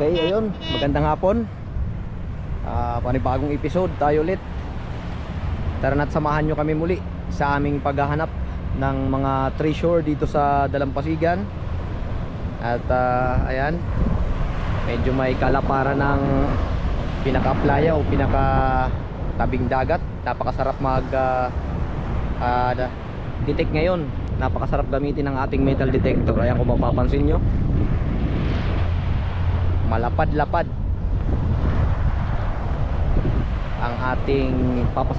Okay, ayun, magandang hapon. Panibagong episode tayo ulit. Tara na't samahan nyo kami muli sa aming paghahanap ng mga treasure dito sa Dalampasigan. At ayan, medyo may kalaparan ng pinaka-playa o pinaka-tabing dagat. Napakasarap detect ngayon. Napakasarap gamitin ng ating metal detector. Ayan, kung mapapansin nyo, malapad-lapad ang ating